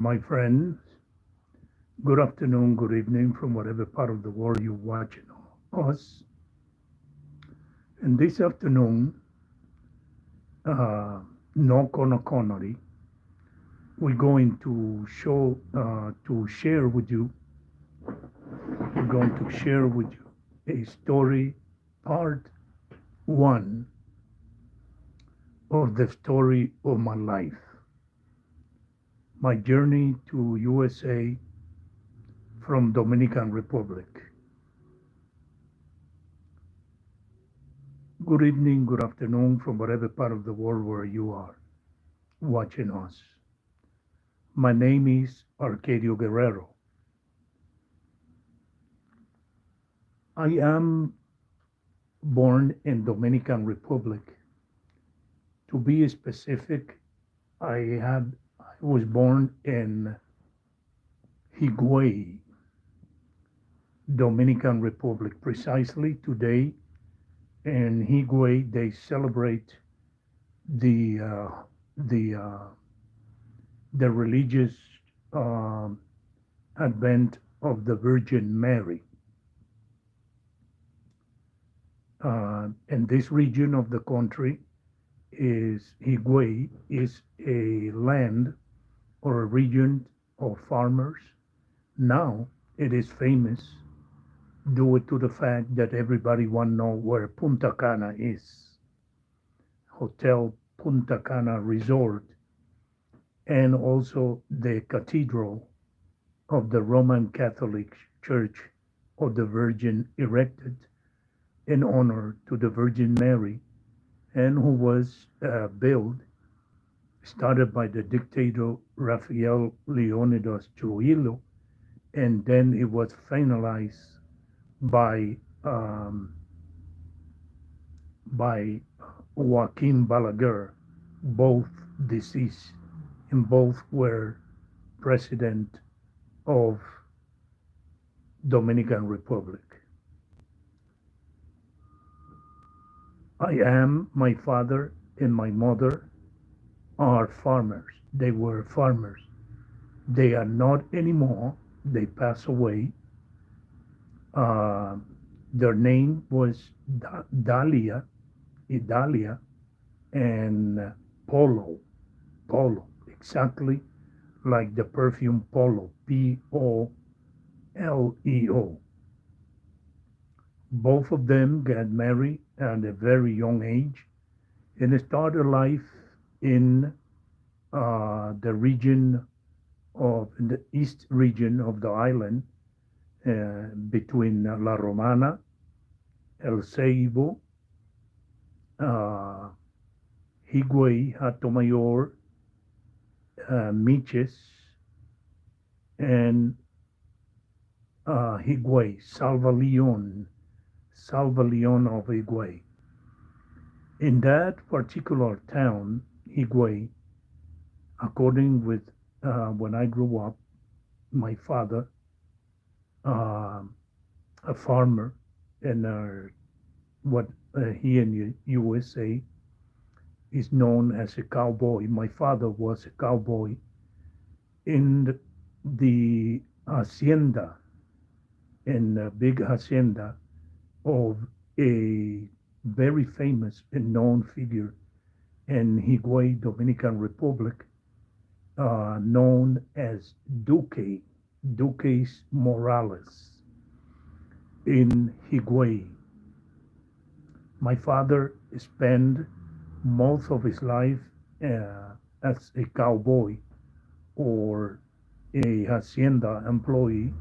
My friends, good afternoon, good evening from whatever part of the world you're watching us. And this afternoon, uh, no Connery, we're going to share with you, we're going to share with you a story, part one of the story of my life, my journey to USA from Dominican Republic. Good evening, good afternoon from whatever part of the world where you are watching us. My name is Arcadio Guerrero. I am born in Dominican Republic. To be specific, I was born in Higüey, Dominican Republic. Precisely today in Higüey, they celebrate the uh, the uh, the religious um advent of the Virgin Mary. And this region of the country is Higüey is a land or a region of farmers. Now it is famous due to the fact that everybody want to know where Punta Cana is. Hotel Punta Cana Resort, and also the cathedral of the Roman Catholic Church of the Virgin erected in honor to the Virgin Mary, and who was built, started by the dictator Rafael Leonidas Trujillo, and then it was finalized by um, by Joaquin Balaguer, both deceased, and both were president of Dominican Republic. My father and my mother are farmers. They were farmers. They are not anymore. They passed away. Uh, their name was Idalia, and Polo, exactly like the perfume Polo, Poleo. Both of them got married at a very young age and started life in the region in the east region of the island, between La Romana, El Ceibo, uh, Higüey, Hato Miches, and Higüey, Salva Leon of Higüey. In that particular town, Higüey, according with when I grew up, my father, uh, a farmer, and what he in the USA is known as a cowboy. My father was a cowboy in the hacienda, in a big hacienda of a very famous and known figure in Higüey, Dominican Republic, known as Duques Morales in Higüey. My father spent most of his life as a cowboy or a hacienda employee,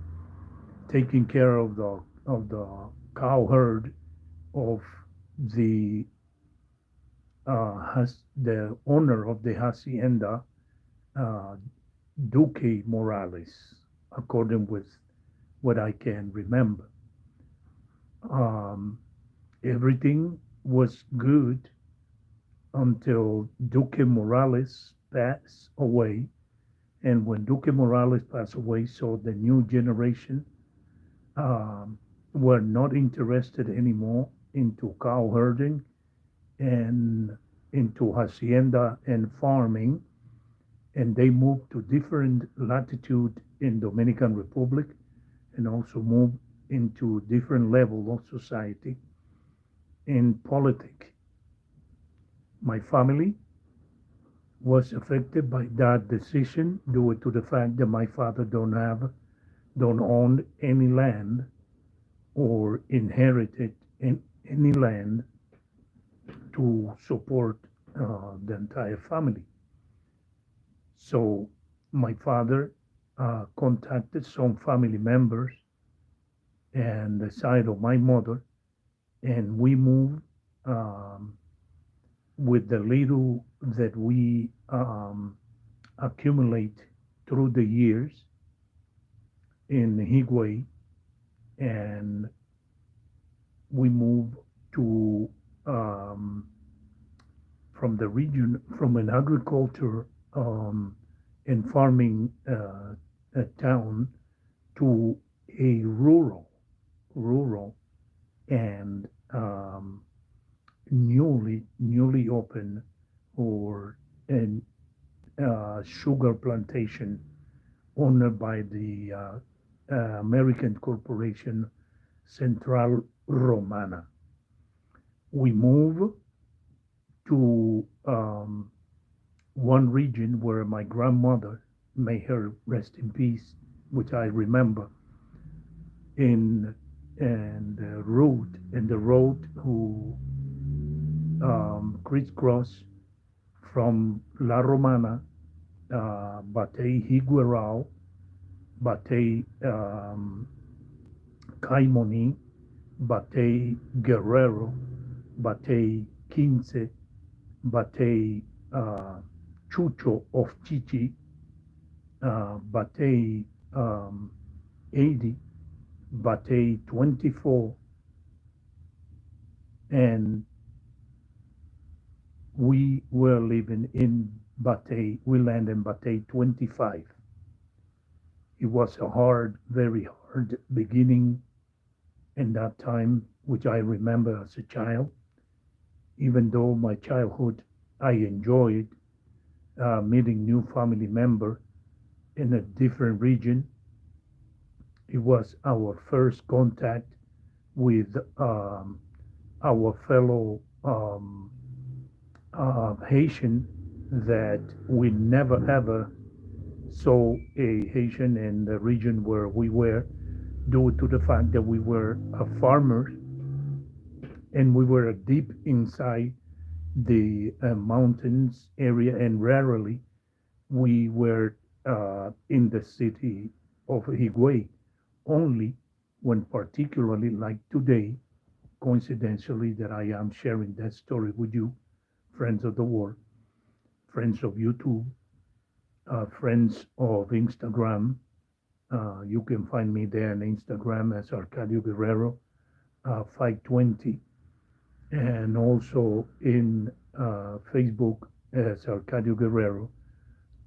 taking care of the cow herd of the the owner of the hacienda, uh, Duque Morales, according with what I can remember. Um, Everything was good until Duque Morales passed away. And when Duque Morales passed away, so the new generation um, were not interested anymore into cow herding and into hacienda and farming. and they moved to different latitude in Dominican Republic, and also moved into different level of society in politics. My family was affected by that decision due to the fact that my father don't own any land or inherited any land to support the entire family. So my father contacted some family members and the side of my mother, and we moved um, with the little that we accumulate through the years in Higüey, and we moved to um, from the region, from an agriculture and farming town to a rural and newly open or an sugar plantation owned by the American corporation Central Romana. We move to one region where my grandmother, may her rest in peace, which I remember, in the road who crisscross from La Romana, Batey Higuerao, Batey Caimoni, Batey Guerrero, Batey Quince, Batey Chucho of Chichi, Batey 80, Batey 24, and we were living in Batey, we landed in Batey 25. It was a hard, very hard beginning in that time, which I remember as a child. Even though my childhood, I enjoyed meeting new family member in a different region. It was our first contact with our fellow Haitian that we never ever saw a Haitian in the region where we were, due to the fact that we were farmers and we were deep inside the mountains area, and rarely we were in the city of Higüey, only when particularly like today, coincidentally, that I am sharing that story with you, friends of the world, friends of YouTube, friends of Instagram. You can find me there on Instagram as Arcadio Guerrero 520, and also in Facebook as Arcadio Guerrero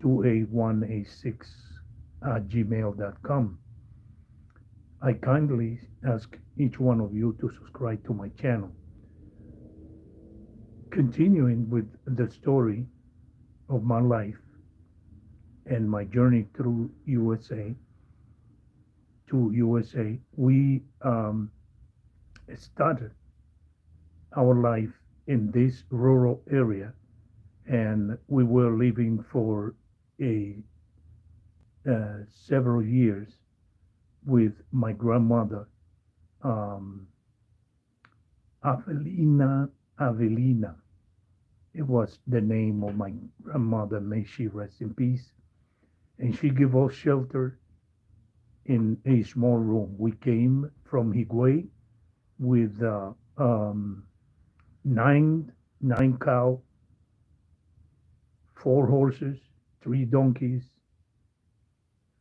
28186 at gmail.com. I kindly ask each one of you to subscribe to my channel. Continuing with the story of my life and my journey through USA, we started our life in this rural area, and we were living for a several years with my grandmother, um, Avelina. It was the name of my grandmother, may she rest in peace. And she gave us shelter in a small room. We came from Higüey with nine cow, 4 horses, 3 donkeys,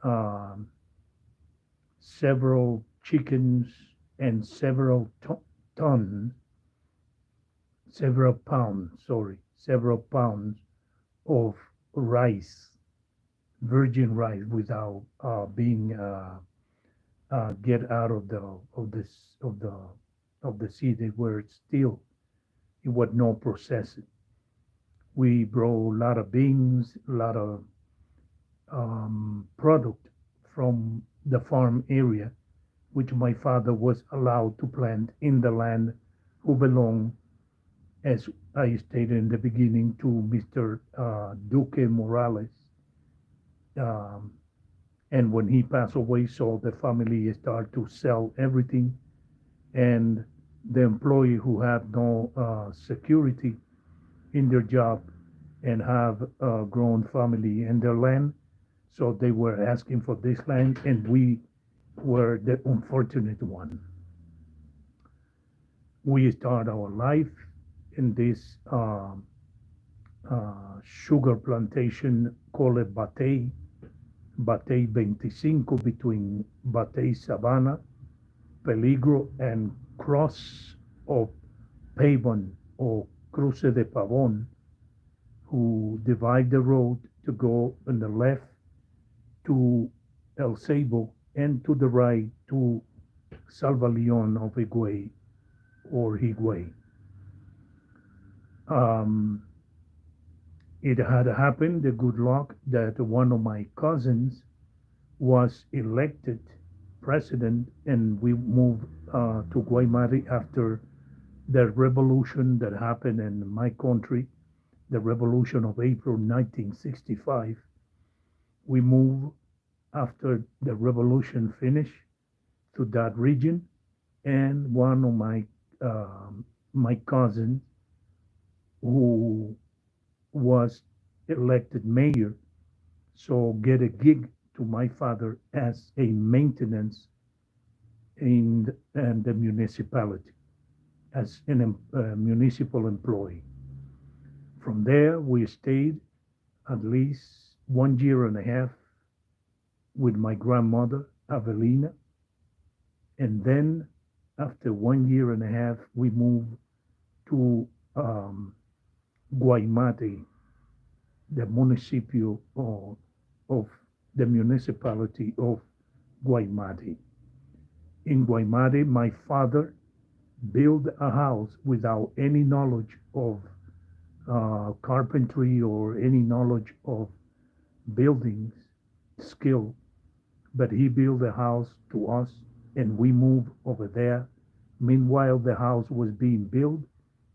um, several chickens, and ton, several pounds of rice, virgin rice, without being get out of the seed. They were still, it was no processing. We brought a lot of beans, a lot of product from the farm area, which my father was allowed to plant in the land who belonged, as I stated in the beginning, to Mr. Duque Morales. Um, and when he passed away, so the family started to sell everything, and the employee who had no security in their job and have a grown family in their land, so they were asking for this land, and we were the unfortunate one. We start our life in this sugar plantation called Batey, Batey 25, between Batey Sabana, Peligro, and Cross of Pavon or Cruce de Pavon, who divide the road to go on the left to El Seibo and to the right to Salvaleon of Higüey or Higüey. Um, it had happened, the good luck, that one of my cousins was elected president, and we moved to Guaymari after the revolution that happened in my country, the revolution of April 1965. We moved after the revolution finished to that region, and one of my cousins who was elected mayor, so get a gig to my father as a maintenance in the municipality as a municipal employee. From there, we stayed at least 1 year and a half with my grandmother, Avelina, and then after 1 year and a half, we moved to Guaymate, the municipio of the municipality of Guaymate. In Guaymate, my father built a house without any knowledge of carpentry or any knowledge of buildings skill, but he built a house to us and we moved over there. Meanwhile, the house was being built.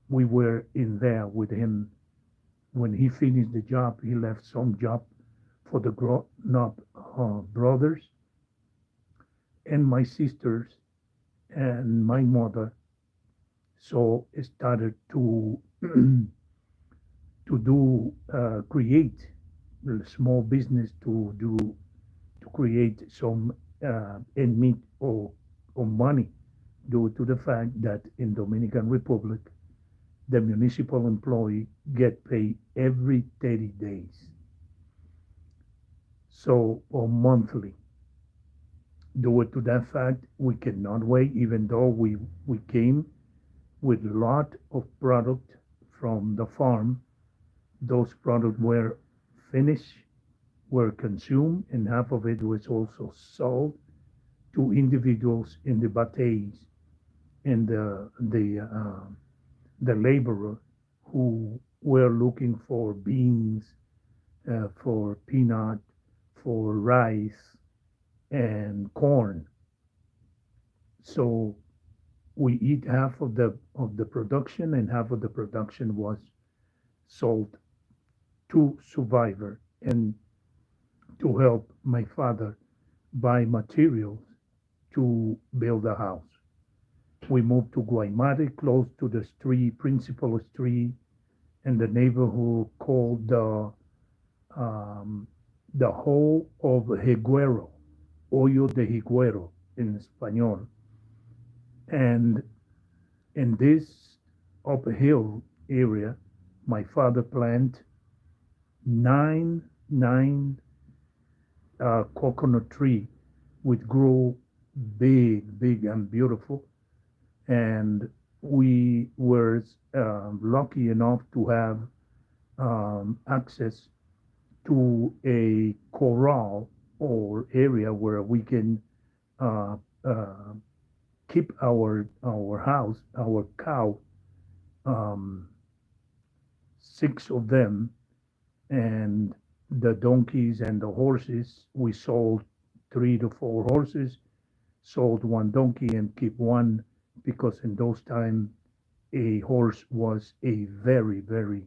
We were in there with him. When he finished the job, he left some job for the grown-up brothers and my sisters and my mother. So it started to to do create a small business to create some and meet or money, due to the fact that in Dominican Republic the municipal employee get paid every 30 days, so or monthly. Due to that fact, we cannot wait, even though we came with a lot of product from the farm. Those products were finished, were consumed, and half of it was also sold to individuals in the bateys and the laborer who were looking for beans, for peanut, for rice and corn. So we eat half of the production, and half of the production was sold to survivor and to help my father buy materials to build a house. We moved to Guaymate, close to the street, principal street, in the neighborhood called the Hole of Higuero, Hoyo de Higuero in Espanol. And in this uphill area, my father planted nine coconut tree, which grew big and beautiful. And we were lucky enough to have access to a corral or area where we can uh, uh, keep our house, our cow, um, six of them, and the donkeys and the horses. We sold 3 to 4 horses, sold one donkey, and keep one because in those times a horse was a very, very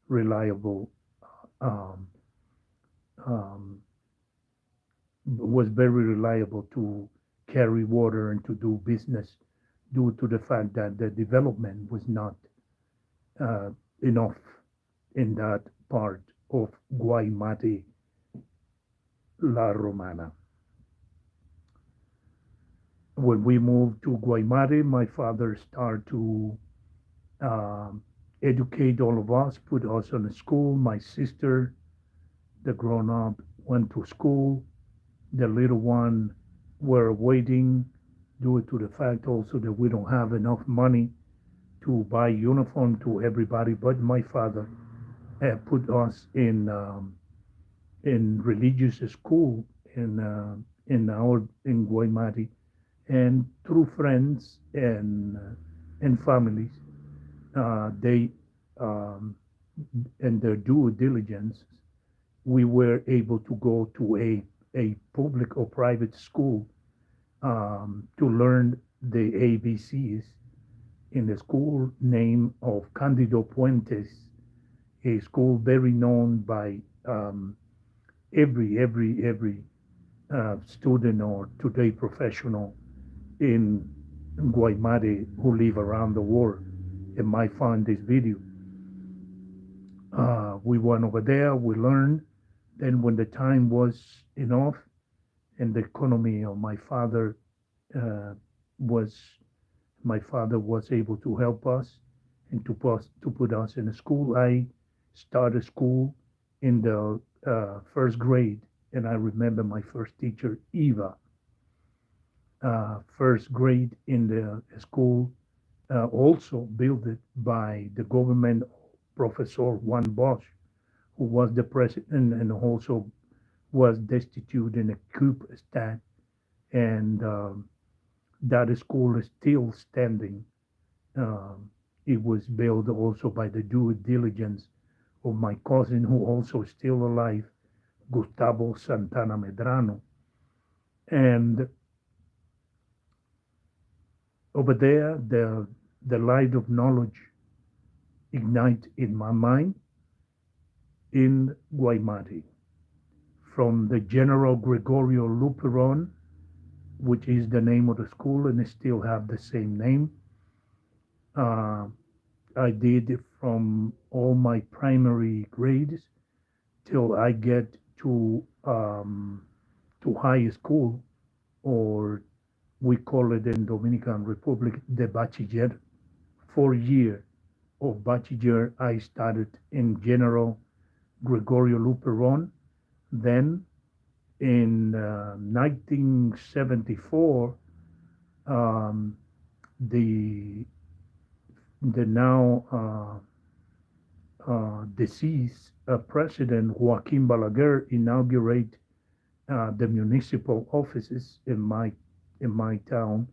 reliable, um, um, was very reliable to carry water and to do business due to the fact that the development was not uh, enough in that part of Guaymate, La Romana. When we moved to Guaymate, my father started to um, educate all of us, put us on a school. My sister, the grown up, went to school. The little one were waiting due to the fact also that we don't have enough money to buy uniform to everybody. But my father put us in religious school in Guaymate, and through friends and families, they um, and their due diligence, we were able to go to a public or private school to learn the ABCs in the school name of Candido Puentes, a school very known by every student or today professional in Guaymate who live around the world and might find this video. We went over there, we learned. Then, when the time was enough and the economy of uh, was, my father was able to help us and to put us in a school. I started school in the first grade, and I remember my first teacher, Eva. First grade in the school, also built by the government Professor Juan Bosch, who was the president and also was destitute in a coup stat. And that school is still standing. Um, it was built also by the due diligence of my cousin, who also is still alive, Gustavo Santana Medrano. And over there, the light of knowledge ignite in my mind in Guaymate, from the General Gregorio Luperon, which is the name of the school and it still have the same name. Uh, I did from all my primary grades till I get to high school, or we call it in Dominican Republic the bachiller. 4 year of bachiller I started in General Gregorio Luperon. Then in 1974, um, the now deceased President Joaquin Balaguer inaugurated the municipal offices in my town,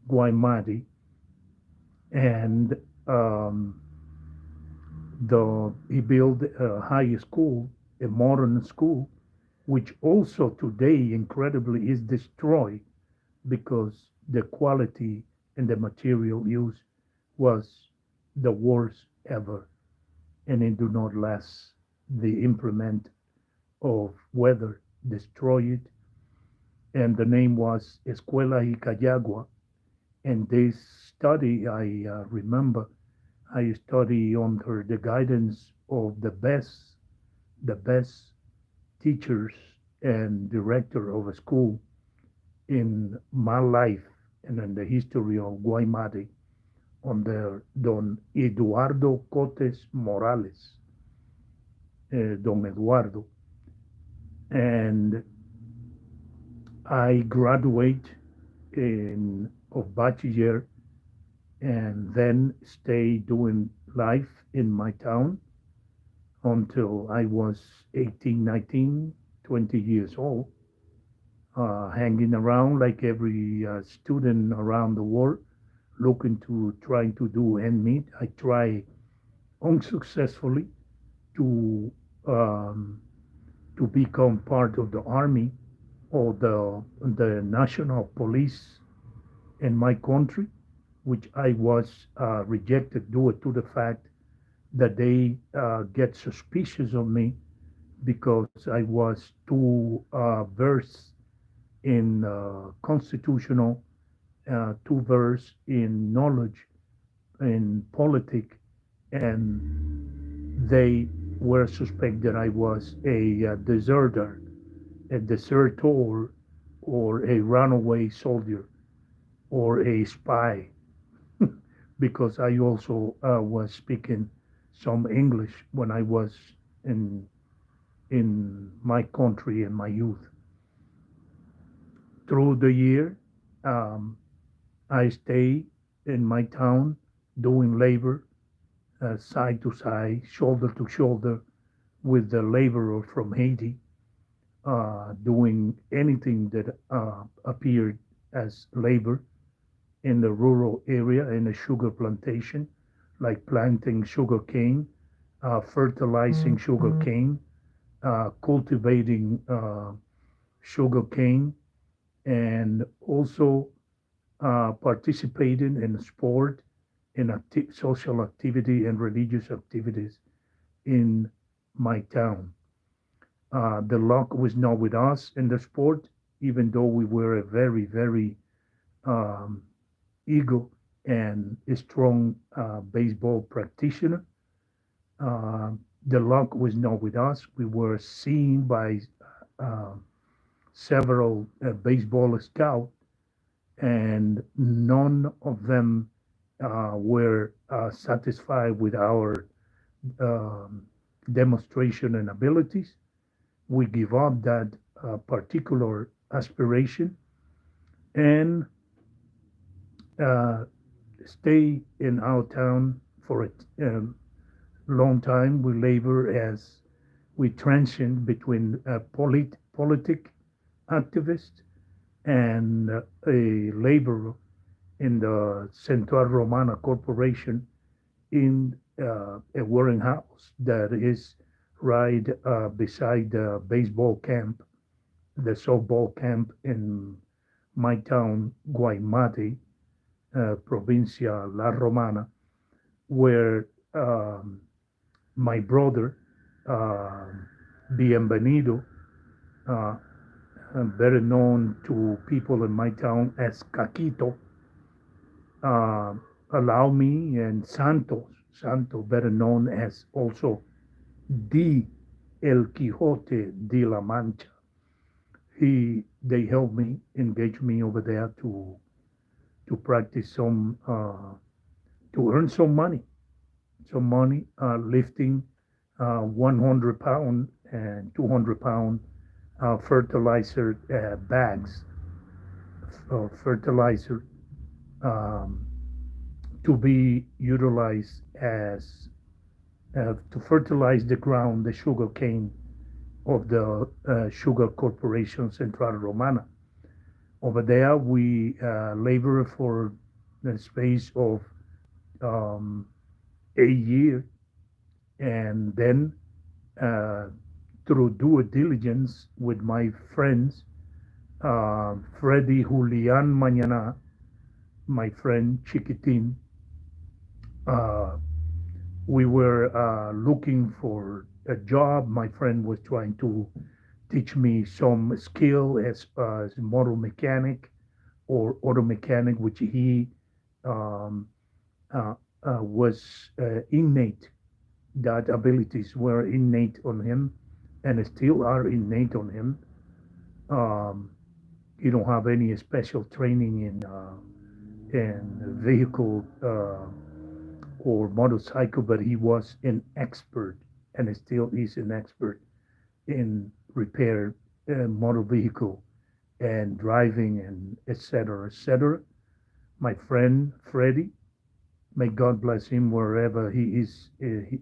Guaymate, and um, he built a high school, a modern school, which also today incredibly is destroyed because the quality and the material used was the worst ever, and it do not last. The implement of weather destroy it, and the name was Escuela Icayagua. And this study, I remember, I study under the guidance of the best teachers and director of a school in my life and in the history of Guaymate, under Don Eduardo Cotes Morales, Don Eduardo. And I graduate of bachelor and then stay doing life in my town until I was 18, 19, 20 years old, hanging around like every student around the world, looking to trying to do end meet. I try unsuccessfully to um, to become part of the army or the national police in my country, which I was rejected due to the fact that they get suspicious of me because I was too versed in constitutional, too versed in knowledge in politics, and they were suspect that I was a deserter, a desertor, or a runaway soldier, or a spy, because I also was speaking some English when I was in my country in my youth. Through the year, um, I stay in my town doing labor side to side, shoulder to shoulder with the laborer from Haiti, doing anything that appeared as labor in the rural area in a sugar plantation, like planting sugar cane, fertilizing sugar cane, cultivating sugar cane, and also participating in sport, in social activity, and religious activities in my town. The luck was not with us in the sport, even though we were a very, very um, eager and strong baseball practitioner. Uh, the luck was not with us. We were seen by uh, several baseball scouts, and none of them were satisfied with our um, demonstration and abilities. We give up that particular aspiration and uh, stay in our town for a long time. We labor as we transition between a politic activist and a laborer in the Central Romana Corporation in a warehouse that is right beside the baseball camp, the softball camp in my town, Guaymate, Provincia La Romana, where my brother, uh, Bienvenido, uh, better known to people in my town as Caquito, uh, allow me, and Santos, better known as also the El Quijote de la Mancha. They helped me, engage me over there to practice to earn some money lifting 100 pound and 200 pound fertilizer bags of fertilizer um, to be utilized as to fertilize the ground, the sugar cane of the Sugar Corporation Central Romana. Over there, we labor for the space of um, a year, and then uh, through due diligence with my friends, Freddy Julian Mañana, my friend Chiquitin, uh, we were looking for a job. My friend was trying to teach me some skill as motor mechanic or auto mechanic, which he um, uh, was innate. That abilities were innate on him, and still are innate on him. Um, he don't have any special training in vehicle or motorcycle, but he was an expert, and still is an expert in repair motor vehicle and driving and etc. etc. My friend Freddie, may God bless him wherever he is. He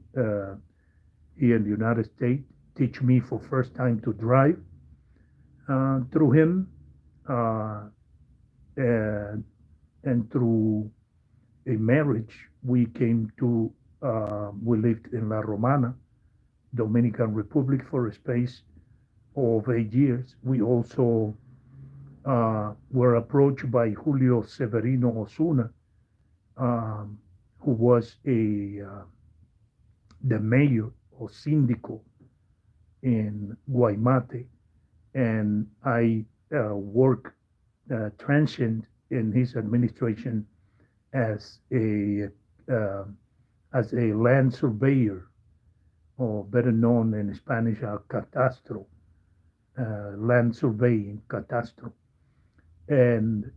in the United States teach me for first time to drive through him, uh, and, and through a marriage we came to. We lived in La Romana, Dominican Republic, for a space. of 8 years. We also were approached by Julio Severino Osuna, um, who was the mayor or syndico in Guaymate, and I worked transient in his administration as a uh, as a land surveyor, or better known in Spanish as catastro, land surveying, catastro. And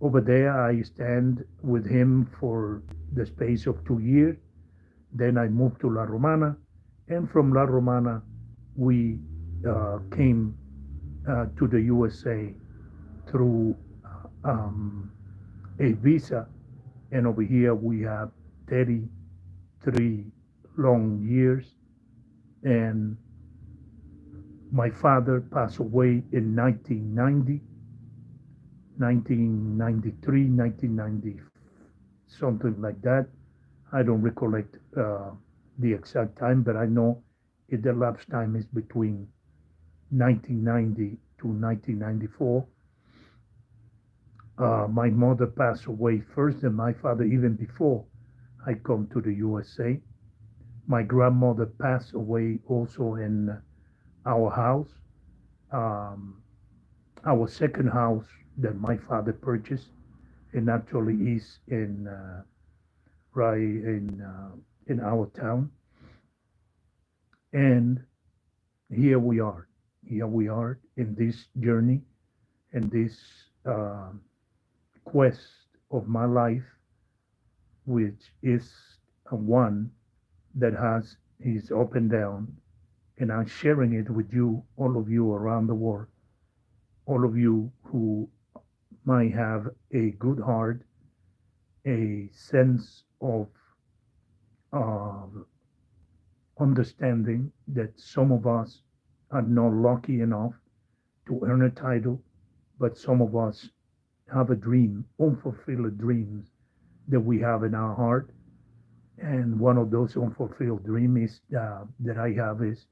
over there, I stand with him for the space of 2 years. Then I moved to La Romana, and from La Romana, we came to the USA through um, a visa, and over here we have 33 long years. And my father passed away in 1990, 1993, 1990, something like that. I don't recollect the exact time, but I know the elapsed time is between 1990 to 1994. My mother passed away first, and my father even before I come to the USA. My grandmother passed away also in our house, um, our second house that my father purchased, and actually is in right in our town. And here we are. Here we are in this journey, in this uh, quest of my life, which is a one that has his up and down, and I'm sharing it with you, all of you around the world, all of you who might have a good heart, a sense of uh, understanding that some of us are not lucky enough to earn a title, but some of us have a dream, unfulfilled dreams that we have in our heart. And one of those unfulfilled dreams that I have is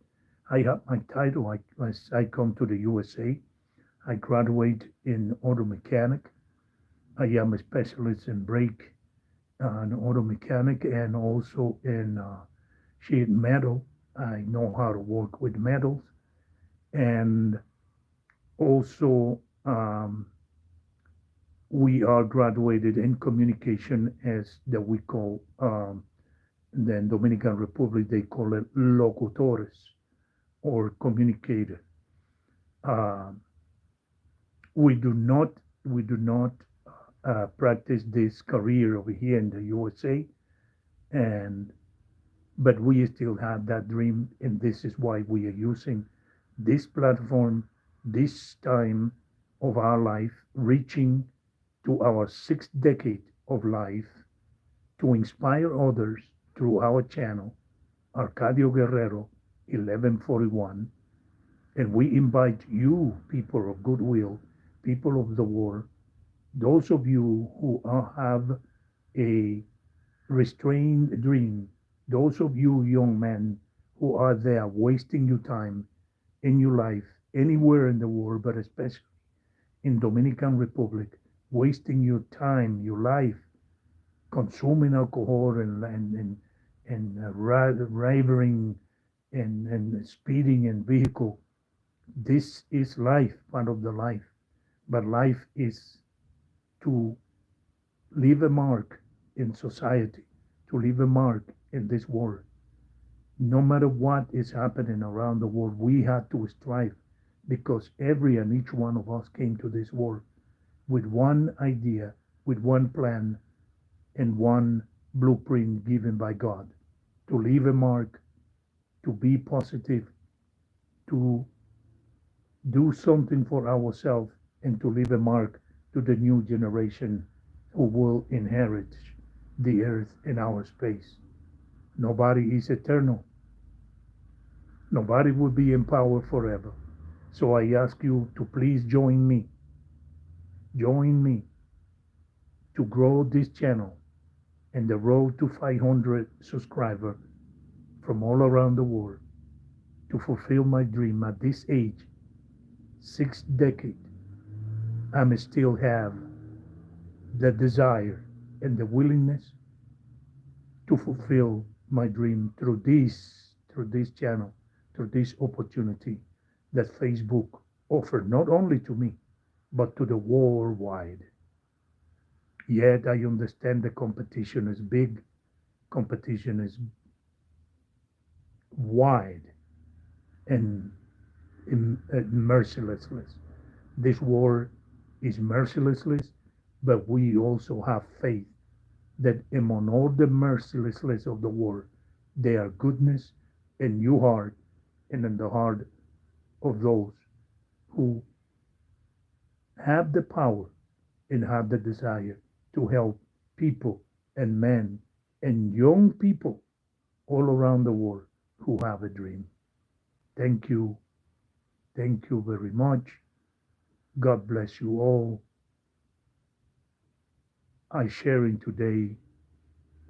I have my title. As I come to the USA, I graduate in auto mechanic. I am a specialist in brake and auto mechanic, and also in sheet metal. I know how to work with metals, and also we are graduated in communication, as that we call then Dominican Republic, they call it locutores or communicator. Uh, we do not practice this career over here in the USA, and but we still have that dream, and this is why we are using this platform, this time of our life, reaching to our sixth decade of life, to inspire others through our channel, Arcadio Guerrero 1141. And we invite you, people of goodwill, people of the world, those of you who have a restrained dream, those of you young men who are there wasting your time in your life anywhere in the world, but especially in Dominican Republic, wasting your time, your life, consuming alcohol and raving and speeding in vehicle. This is life, part of the life. But life is to leave a mark in society, to leave a mark in this world. No matter what is happening around the world, we have to strive, because every and each one of us came to this world with one idea, with one plan, and one blueprint given by God, to leave a mark, to be positive, to do something for ourselves, and to leave a mark to the new generation who will inherit the earth and our space. Nobody is eternal. Nobody will be in power forever. So I ask you to please join me to grow this channel and the road to 500 subscribers from all around the world. to fulfill my dream at this age, 6 decades. I still have the desire and the willingness to fulfill my dream through this channel, through this opportunity that Facebook offered not only to me, but to the worldwide. Yet I understand the competition is big, competition is wide and merciless. This war is merciless, but we also have faith that among all the mercilessness of the war, there are goodness in your heart and in the heart of those who have the power and have the desire to help people and men and young people all around the world who have a dream. Thank you. Thank you very much. God bless you all. I sharing today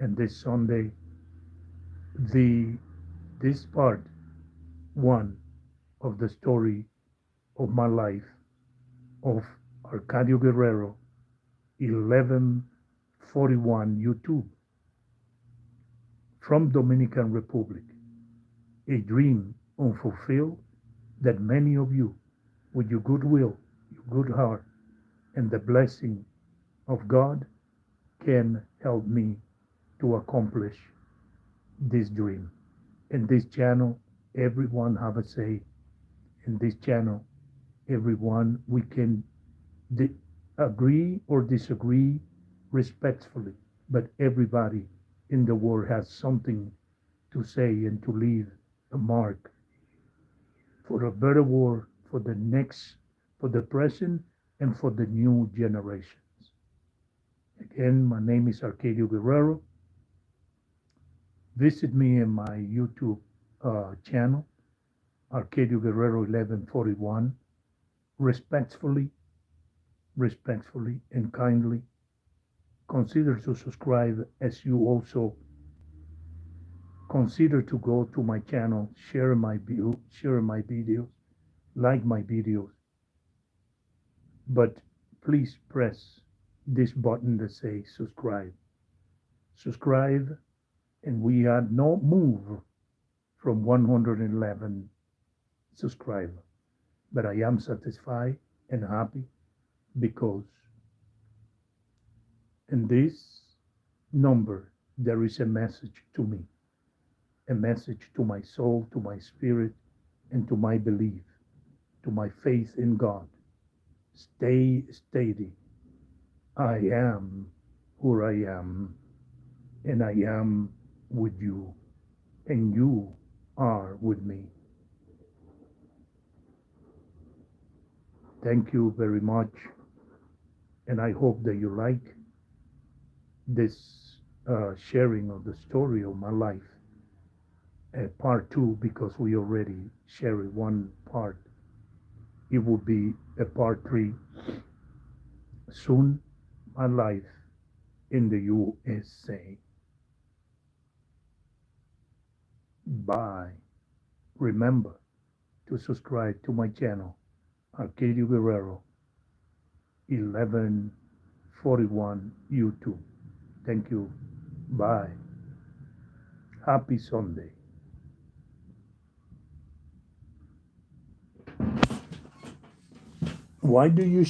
and this Sunday the this part one of the story of my life of Arcadio Guerrero, 1141 YouTube, from Dominican Republic, a dream unfulfilled that many of you, with your goodwill, your good heart, and the blessing of God, can help me to accomplish this dream. In this channel, everyone have a say. In this channel, everyone we can agree or disagree respectfully, but everybody in the world has something to say and to leave a mark for a better world for the next, for the present, and for the new generations. Again, my name is Arcadio Guerrero. Visit me in my YouTube channel, Arcadio Guerrero 1141. Respectfully and kindly consider to subscribe, as you also consider to go to my channel, share my videos, like my videos. But please press this button that says subscribe. Subscribe, and we had no move from 111 subscribers. But I am satisfied and happy because in this number there is a message to me, a message to my soul, to my spirit, and to my belief, to my faith in God. Stay steady. I am who I am, and I am with you, and you are with me. Thank you very much, and I hope that you like this sharing of the story of my life. Part two, because we already shared one part. It will be a part three soon. My life in the USA. Bye. Remember to subscribe to my channel, Arcadio Guerrero 1141 YouTube. Thank you. Bye. Happy Sunday. Why do you